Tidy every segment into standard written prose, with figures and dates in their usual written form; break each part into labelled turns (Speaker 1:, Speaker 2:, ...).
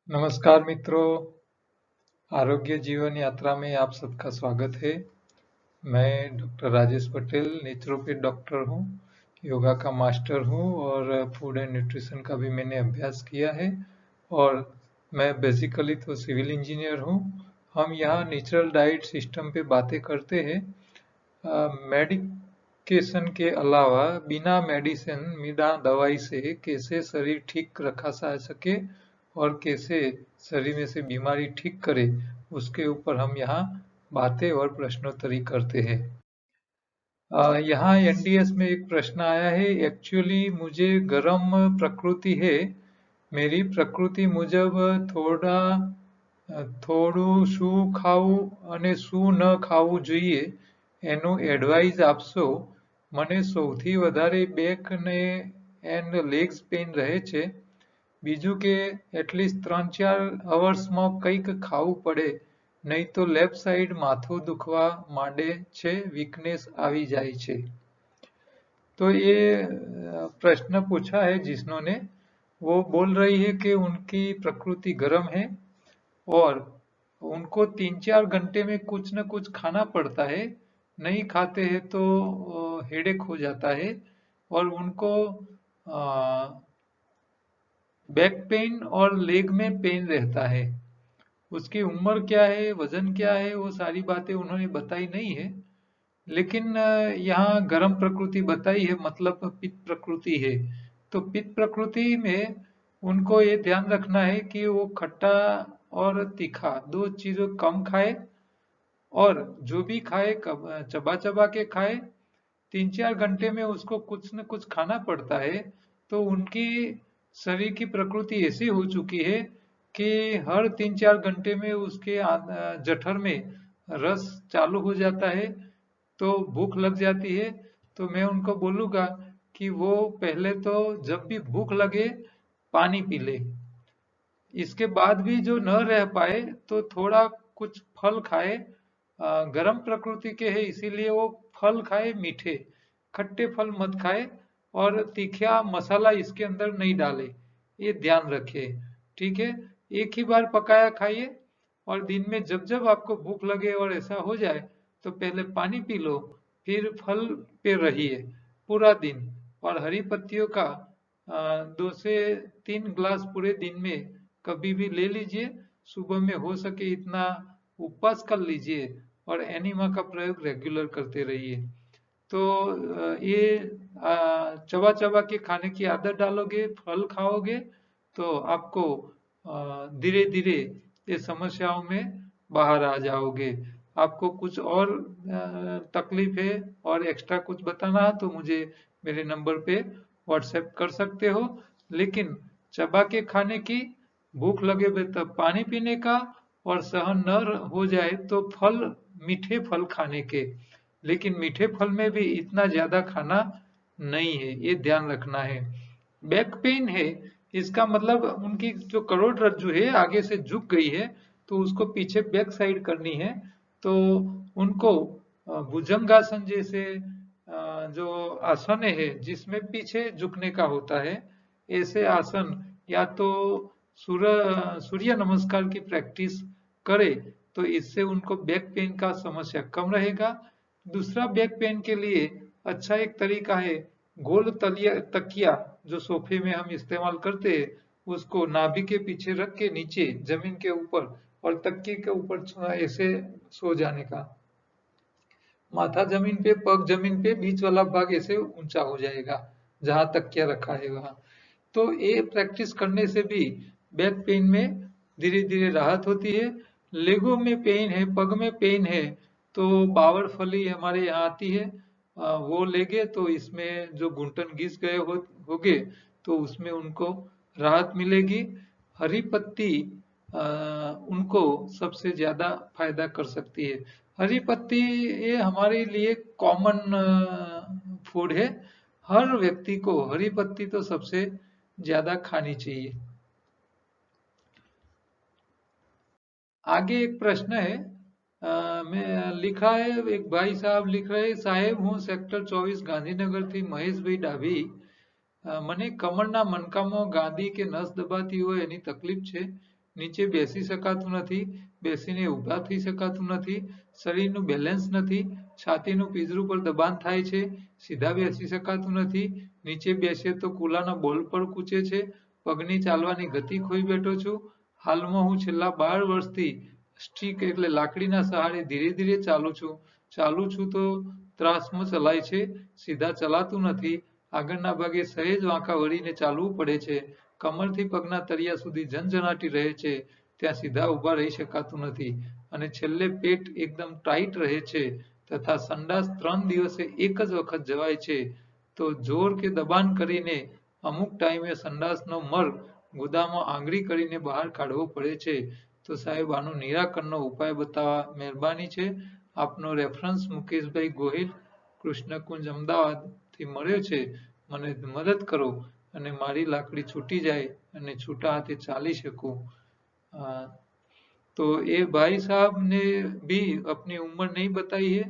Speaker 1: नमस्कार मित्रों, आरोग्य जीवन यात्रा में आप सबका स्वागत है। मैं doctor Rajesh Patel naturopath doctor हूँ, योगा का मास्टर हूँ और फूड एंड न्यूट्रिशन का भी मैंने अभ्यास किया है और मैं बेसिकली तो सिविल इंजीनियर हूँ। हम यहाँ नेचुरल डाइट सिस्टम पे बातें करते हैं। मेडिकेशन के अलावा बिना मेडिसिन बिना दवाई से कैसे शरीर ठीक रखा जा सके और कैसे शरीर में से बीमारी ठीक करे, उसके ऊपर हम यहाँ बातें और प्रश्नोत्तरी करते हैं। यहाँ एनडीएस में एक प्रश्न आया है। एक्चुअली मुझे गर्म प्रकृति है। मेरी प्रकृति मुजब થોડું શું ખાવું અને શું ન ખાવું જોઈએ એનું એડવાઇસ આપશો. મને સૌથી વધારે બેક ને એન્ડ લેગ્સ પેઇન રહે છે. બીજું કે એટલીસ્ટ 3-4 અવર્સમાં કંઈક ખાવું પડે, નહીં તો લેફ્ટ સાઈડ માથું દુખવા માંડે છે, વીકનેસ આવી જાય છે. तो ये प्रश्न पूछा है जिन्होंने, वो बोल रही है कि उनकी प्रकृति गर्म है और उनको 3-4 घंटे में कुछ न कुछ खाना पड़ता है, नहीं खाते हैं तो हेडेक हो जाता है और उनको बैक पेन और लेग में पेन रहता है। उसकी उम्र क्या है, वजन क्या है, वो सारी बातें उन्होंने बताई नहीं है, लेकिन यहाँ गर्म प्रकृति बताई है, मतलब पित्त प्रकृति है। तो पित्त प्रकृति में उनको ये ध्यान रखना है कि वो खट्टा और तीखा दो चीजों कम खाए और जो भी खाए चबा चबा के खाए। 3-4 घंटे में उसको कुछ न कुछ खाना पड़ता है। तो उनकी शरीर की प्रकृति ऐसी हो चुकी है कि हर 3-4 घंटे में उसके जठर में रस चालू हो जाता है, तो भूख लग जाती है। तो मैं उनको बोलूंगा कि वो पहले तो जब भी भूख लगे पानी पी ले। इसके बाद भी जो न रह पाए तो थोड़ा कुछ फल खाए। गर्म प्रकृति के है इसीलिए वो फल खाए, मीठे खट्टे फल मत खाए और तीखा मसाला इसके अंदर नहीं डाले, ये ध्यान रखे। ठीक है, एक ही बार पकाया खाइए और दिन में जब जब आपको भूख लगे और ऐसा हो जाए तो पहले पानी पी लो, फिर फल पे रहिए पूरा दिन। और हरी पत्तियों का 2 से 3 ग्लास पूरे दिन में कभी भी ले लीजिए। सुबह में हो सके इतना उपवास कर लीजिए और एनिमा का प्रयोग रेगुलर करते रहिए। तो ये चबा चबा के खाने की आदत डालोगे, फल खाओगे, तो आपको धीरे धीरे ये समस्याओं में बाहर आ जाओगे। आपको कुछ और तकलीफ है और एक्स्ट्रा कुछ बताना तो मुझे मेरे नंबर पे व्हाट्सएप कर सकते हो। लेकिन चबा के खाने की, भूख लगे तब पानी पीने का और सहन न हो जाए तो फल, मीठे फल खाने के। लेकिन मीठे फल में भी इतना ज्यादा खाना नहीं है, ये ध्यान रखना है। बैक पेन है, इसका मतलब उनकी जो करोड़रज्जु है आगे से झुक गई है, तो उसको पीछे बैक साइड करनी है। तो उनको भुजंगासन जैसे जो आसन है जिसमें पीछे झुकने का होता है, ऐसे आसन या तो सूर्य नमस्कार की प्रैक्टिस करे तो इससे उनको बैक पेन का समस्या कम रहेगा। दूसरा बैक पेन के लिए अच्छा एक तरीका है, गोल तकिया जो सोफे में हम इस्तेमाल करते हैं, उसको नाभि के पीछे रख के नीचे जमीन के ऊपर और तकिए के ऊपर ऐसे सो जाने का। माथा जमीन पे, पग जमीन पे, बीच वाला भाग ऐसे ऊंचा हो जाएगा जहां तकिया रखा है वहां। तो ये प्रैक्टिस करने से भी बैक पेन में धीरे धीरे राहत होती है। लेगों में पेन है, पग में पेन है, तो बावर फली हमारे यहाँ आती है, वो लेंगे तो इसमें जो घुटन घिस गए होगे तो उसमें उनको राहत मिलेगी। हरी पत्ती उनको सबसे ज्यादा फायदा कर सकती है। हरी पत्ती ये हमारे लिए कॉमन फूड है, हर व्यक्ति को हरी पत्ती तो सबसे ज्यादा खानी चाहिए। आगे एक प्रश्न है, मैं लिखा है, एक भाई साहब लिख रहे हैं, साहेब हूँ सेक्टर 24 गांधीनगर थी મહેશભાઈ ડાભી। મને કમરના મણકામાં ગાદી કે નસ દબાતી હોય એની તકલીફ છે। નીચે બેસી શકાતું નથી, બેસીને ઊભા થઈ શકાતું નથી, શરીરનું બેલેન્સ નથી, છાતીનું પિંજરું પર દબાણ થાય છે, સીધા બેસી શકાતું નથી, નીચે બેસીએ તો કુલાના બોલ પર કૂચે છે, પગની ચાલવાની ગતિ ખોઈ બેઠો છું. હાલમાં હું છેલ્લા 12 વર્ષથી સ્ટીક એટલે લાકડીના સહારે ધીરે ધીરે ચાલું છું તો ત્રાસમાં ચલાય છે, સીધા ચલાતું નથી, આગળના ભાગે સહેજ વાંકા વળીને ચાલવું પડે છે, કમરથી પગના તળિયા સુધી ઝંઝણાટી રહે છે, ત્યાં સીધા ઊભા રહી શકાતું નથી, અને છેલ્લે પેટ એકદમ ટાઈટ રહે છે, તથા સંડાસ 3 દિવસે એક જ વખત જવાય છે, તો જોર કે દબાણ કરીને અમુક ટાઈમે સંડાસનો મર ગુદામાં આંગળી કરીને બહાર કાઢવો પડે છે. તો સાહેબ આનું નિરાકરણનો ઉપાય બતાવવા મહેરબાની છે. આપનો રેફરન્સ મુકેશભાઈ ગોહિલ, કૃષ્ણકુંજ, અમદાવાદથી મળ્યો છે. મને મદદ કરો અને મારી લાકડી છૂટી જાય અને છૂટા हाथे ચાલી શકूं। तो ये भाई साहब ने भी अपनी उम्र नहीं बताई है।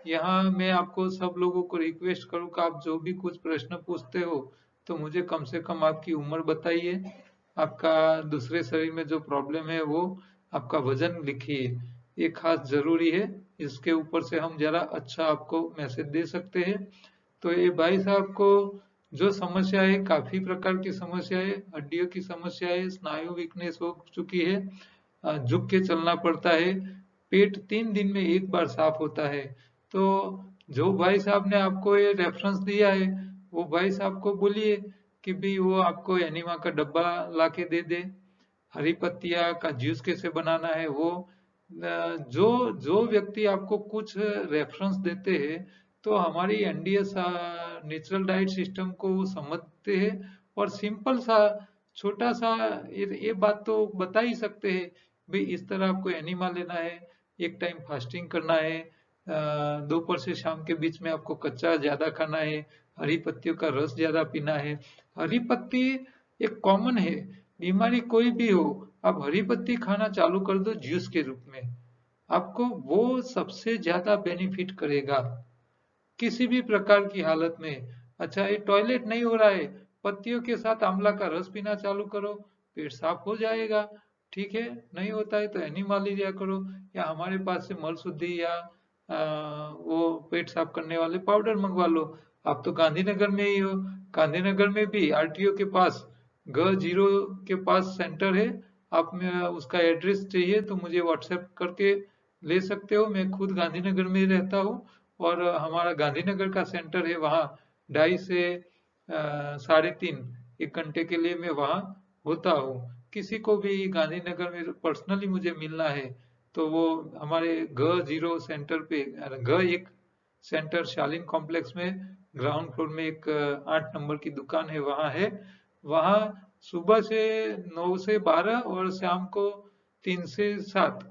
Speaker 1: यहाँ मैं आपको सब लोगों को रिक्वेस्ट करूँ कि आप जो भी कुछ प्रश्न पूछते हो तो मुझे कम से कम आपकी उम्र बताइए, आपका दूसरे शरीर में जो प्रॉब्लम है वो, आपका वजन लिखिए, ये खास जरूरी है। इसके ऊपर से हम जरा अच्छा आपको मैसेज दे सकते हैं। तो ये भाई साहब को जो समस्या है, काफी प्रकार की समस्या है, हड्डियों की समस्या है, स्नायु वीकनेस हो चुकी है, झुक के चलना पड़ता है, पेट 3 दिन में एक बार साफ होता है। तो जो भाई साहब ने आपको ये रेफरेंस दिया है वो भाई साहब को बोलिए कि भी वो आपको एनिमा का डब्बा लाके दे दे, हरी पत्तियां का जूस कैसे बनाना है वो। जो जो व्यक्ति आपको कुछ रेफरेंस देते हैं तो हमारी एनडीएस नेचुरल डाइट सिस्टम को वो समझते हैं और सिंपल सा छोटा सा ये बात तो बता ही सकते हैं भाई इस तरह आपको एनिमा लेना है, एक टाइम फास्टिंग करना है, दोपहर से शाम के बीच में आपको कच्चा ज्यादा खाना है, हरी पत्तियों का रस ज्यादा पीना है। हरी पत्ती एक कॉमन है, बीमारी कोई भी हो आप हरी पत्ती खाना चालू कर दो जूस के रूप में, आपको वो सबसे ज्यादा बेनिफिट करेगा किसी भी प्रकार की हालत में। अच्छा ये टॉयलेट नहीं हो रहा है, पत्तियों के साथ आंवला का रस पीना चालू करो, पेट साफ हो जाएगा। ठीक है, नहीं होता है तो एनिमा लिया करो, या हमारे पास से मल शुद्धि या वो पेट साफ करने वाले पाउडर मंगवा लो। आप तो गांधीनगर में ही हो, गांधीनगर में भी आरटीओ के पास G0 के पास सेंटर है, आप में उसका एड्रेस चाहिए तो मुझे व्हाट्सएप करके ले सकते हो। मैं खुद गांधीनगर में रहता हूँ और हमारा गांधीनगर का सेंटर है, वहाँ 2.5 से 3.5 एक घंटे के लिए मैं वहाँ होता हूँ। किसी को भी गांधीनगर में पर्सनली मुझे मिलना है तो वो हमारे G0 सेंटर पे, G1 सेंटर शालीन कॉम्प्लेक्स में ग्राउंड फ्लोर में एक 8 नंबर की दुकान है, वहाँ है। वहाँ सुबह से 9 से 12 और शाम को 3 से 7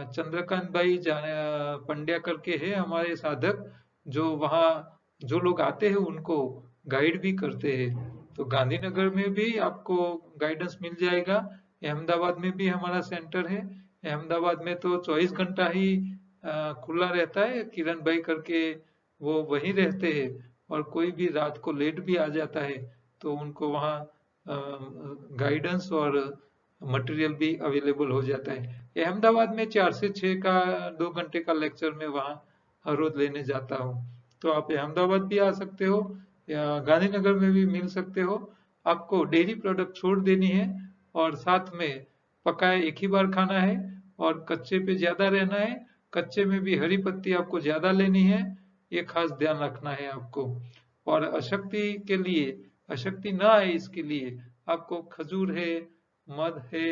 Speaker 1: चंद्रकांत भाई पंड्या करके है हमारे साधक, जो वहाँ जो लोग आते हैं उनको गाइड भी करते हैं। तो गांधीनगर में भी आपको गाइडेंस मिल जाएगा। अहमदाबाद में भी हमारा सेंटर है, अहमदाबाद में तो 24 घंटा ही खुला रहता है, किरण भाई करके वो वहीं रहते हैं, और कोई भी रात को लेट भी आ जाता है तो उनको वहाँ गाइडेंस और मटेरियल भी अवेलेबल हो जाता है। अहमदाबाद में 4 से 6 का 2 घंटे का लेक्चर में वहाँ हर रोज लेने जाता हूँ। तो आप अहमदाबाद भी आ सकते हो या गांधीनगर में भी मिल सकते हो। आपको डेयरी प्रोडक्ट छोड़ देनी है और साथ में पकाए एक ही बार खाना है और कच्चे पे ज्यादा रहना है। कच्चे में भी हरी पत्ती आपको ज्यादा लेनी है, ये खास ध्यान रखना है आपको। और अशक्ति के लिए, अशक्ति ना आए इसके लिए आपको खजूर है, मध है,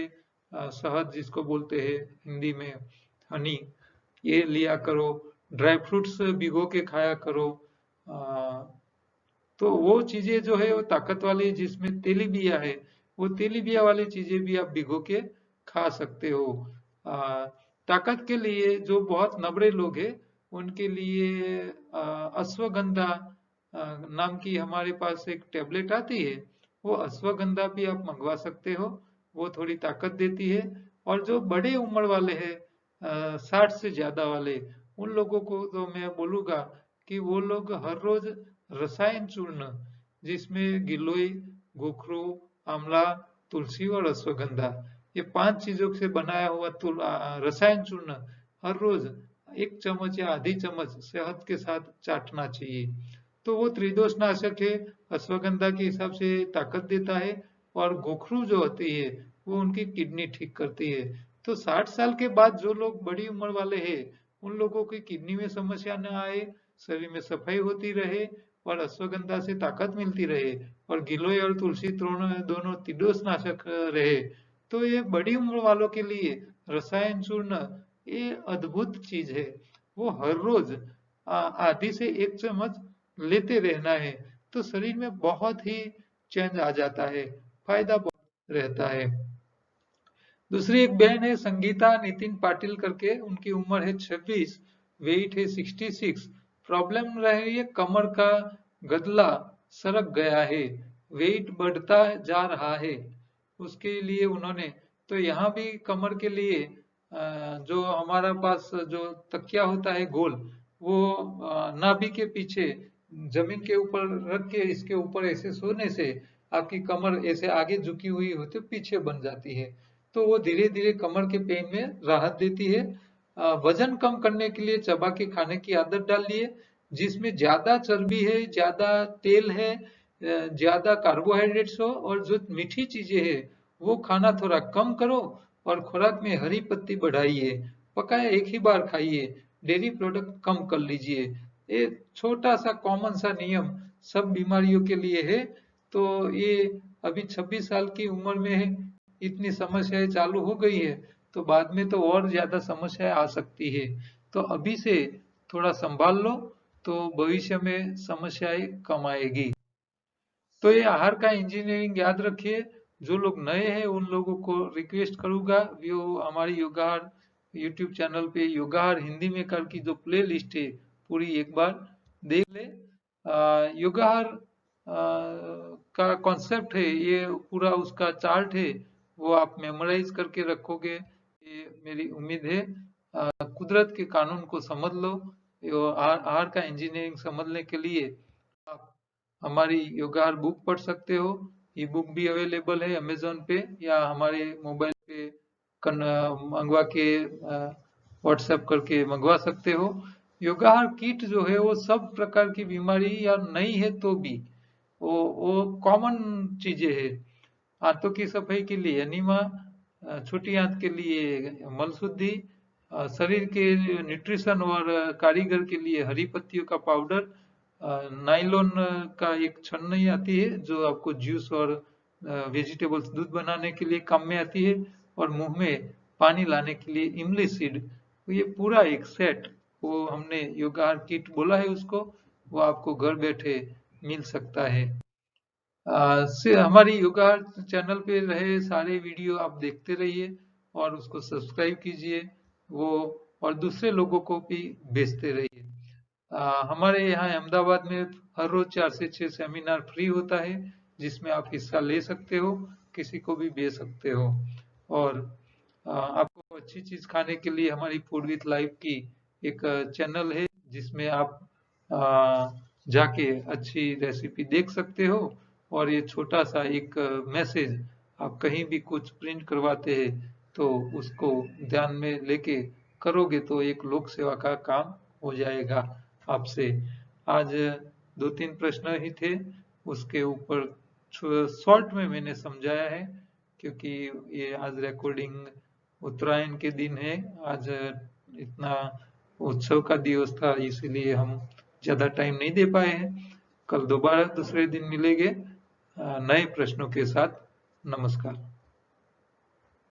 Speaker 1: शहद जिसको बोलते हैं हिंदी में हनी, ये लिया करो। ड्राई फ्रूट्स भिगो के खाया करो। तो वो चीजें जो है वो ताकत वाली, जिसमें तेलीबिया है, वो तेलीबिया वाली चीजें भी आप भिगो के खा सकते हो। ताकत के लिए जो बहुत नबड़े लोग हैं उनके लिए अश्वगंधा नाम की हमारे पास एक टेबलेट आती है, वो अश्वगंधा भी आप मंगवा सकते हो, वो थोड़ी ताकत देती है। और जो बड़े उम्र वाले हैं 60 से ज्यादा वाले, उन लोगों को तो मैं बोलूंगा कि वो लोग हर रोज रसायन चूर्ण, जिसमें गिलोय, गोखरू, आंवला, तुलसी और अश्वगंधा, ये 5 चीजों से बनाया हुआ रसायन चूर्ण हर रोज 1 चम्मच या आधी चम्मच शहद के साथ चाटना चाहिए। तो वो त्रिदोष नाशक है, अश्वगंधा के हिसाब से ताकत देता है, और गोखरू जो होती है वो उनकी किडनी ठीक करती है। तो 60 साल के बाद जो लोग बड़ी उम्र वाले हैं उन लोगों की किडनी में समस्या न आए, शरीर में सफाई होती रहे और अश्वगंधा से ताकत मिलती रहे, और गिलोय और तुलसी दोनों त्रिदोष नाशक रहे, तो ये बड़ी उम्र वालों के लिए रसायन चूर्ण ये अद्भुत चीज है। वो हर रोज आधी से 1 चम्मच लेते रहना है, तो शरीर में बहुत ही चेंज आ जाता है, फायदा बहुत रहता है। दूसरी एक बहन है संगीता नितिन पाटिल करके, उनकी उम्र है 26, वेट है 66, प्रॉब्लम रही है कमर का गदला सरक गया है, वेट बढ़ता जा रहा है, उसके लिए उन्होंने, तो यहाँ भी कमर के लिए जो हमारा पास जो तकिया होता है गोल, वो नाभि के पीछे जमीन के ऊपर रख के इसके ऊपर ऐसे सोने से आपकी कमर ऐसे आगे झुकी हुई होती है, पीछे बन जाती है, तो वो धीरे धीरे कमर के पेन में राहत देती है। वजन कम करने के लिए चबा के खाने की आदत डालिए, जिसमें ज्यादा चर्बी है, ज्यादा तेल है, ज्यादा कार्बोहाइड्रेट्स हो, और जो मीठी चीजें है वो खाना थोड़ा कम करो, और खुराक में हरी पत्ती बढ़ाइए, पकाए एक ही बार खाइए, डेयरी प्रोडक्ट कम कर लीजिए। ये छोटा सा कॉमन सा नियम सब बीमारियों के लिए है। तो ये अभी 26 साल की उम्र में है, इतनी समस्याएं चालू हो गई है, तो बाद में तो और ज्यादा समस्याएं आ सकती है, तो अभी से थोड़ा संभाल लो, तो भविष्य में समस्याएं कम आएगी। तो ये आहार का इंजीनियरिंग याद रखिए, जो लोग नए हैं उन लोगों को रिक्वेस्ट करूंगा वो हमारी योगाहार यूट्यूब चैनल पे योगाहार हिंदी में कर की जो प्ले लिस्ट है पूरी एक बार देख ले। योगाहार का कॉन्सेप्ट है, ये पूरा उसका चार्ट है, वो आप मेमोराइज करके रखोगे, ये मेरी उम्मीद है। कुदरत के कानून को समझ लो, आहार का इंजीनियरिंग समझने के लिए आप हमारी योगाहार बुक पढ़ सकते हो, ई बुक भी अवेलेबल है अमेजोन पे, या हमारे मोबाइल पे मंगवा के व्हाट्सएप करके मंगवा सकते हो। योगाहार किट जो है वो सब प्रकार की बीमारी या नहीं है तो भी वो कॉमन चीजें है। आंतों की सफाई के लिए एनीमा, छोटी आंत के लिए मल शुद्धि, शरीर के न्यूट्रिशन और कारीगर के लिए हरी पत्तियों का पाउडर, नाइलॉन का एक छन्नी आती है जो आपको जूस और वेजिटेबल्स दूध बनाने के लिए काम में आती है, और मुंह में पानी लाने के लिए इमली सीड, तो ये पूरा एक सेट वो हमने योगाहार किट बोला है उसको, वो आपको घर बैठे मिल सकता है। से हमारी योगाहार चैनल पे रहे सारे वीडियो आप देखते रहिए और उसको सब्सक्राइब कीजिए, वो और दूसरे लोगों को भी भेजते रहिए। हमारे यहाँ अहमदाबाद में हर रोज 4 से 6 सेमिनार फ्री होता है, जिसमें आप हिस्सा ले सकते हो, किसी को भी भेज सकते हो, और आपको अच्छी चीज खाने के लिए हमारी फूड विथ लाइफ की एक चैनल है, जिसमें आप जाके अच्छी रेसिपी देख सकते हो, और ये छोटा सा एक मैसेज आप कहीं भी कुछ प्रिंट करवाते हैं तो उसको ध्यान में लेके करोगे तो एक लोक सेवा का काम हो जाएगा आपसे। आज 2-3 प्रश्न ही थे, उसके ऊपर शॉर्ट में मैंने समझाया है, क्योंकि ये आज रिकॉर्डिंग उत्तरायण के दिन है, आज इतना उत्सव का दिवस था, इसीलिए हम ज्यादा टाइम नहीं दे पाए हैं। कल दोबारा दूसरे दिन मिलेंगे नए प्रश्नों के साथ। नमस्कार।